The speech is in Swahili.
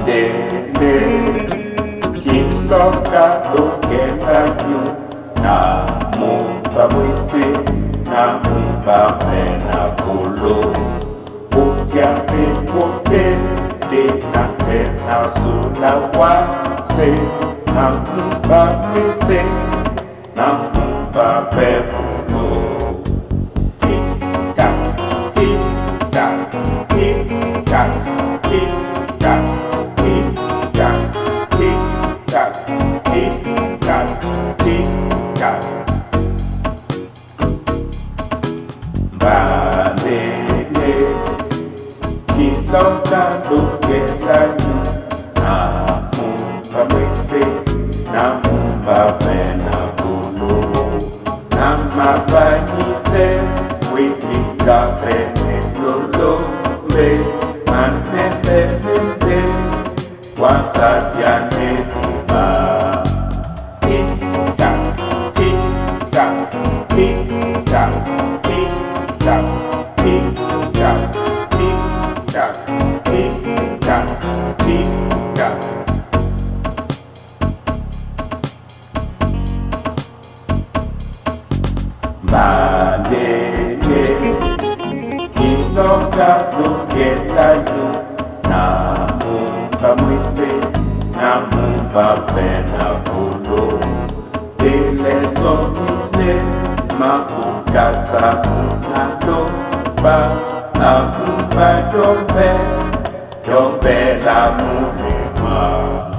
Madele kiloka ukendanyu na mumba mwisi na mumba mena kulo Ukiapi tena tena sula wase na mumba mwisi na mumba pepulo Tik-tak, tik-tak, tik-tak, tik-tak Tik-tak, tik-tak, tik-tak, tik-tak Balele kilota ukendanyu na mumba mwisi na mumba mena kulo na mabanyise witika pene lolo me manese mende wasabyane tiba Tik-tak, tik-tak, tik-tak, tik-tak, tik-tak, tik-tak, tik-tak, tik-tak Balele kiloka ukendanyu na mumba mwisi na mumba pena kulo Ile somine maukasa unaloba na mumba jombe la mulema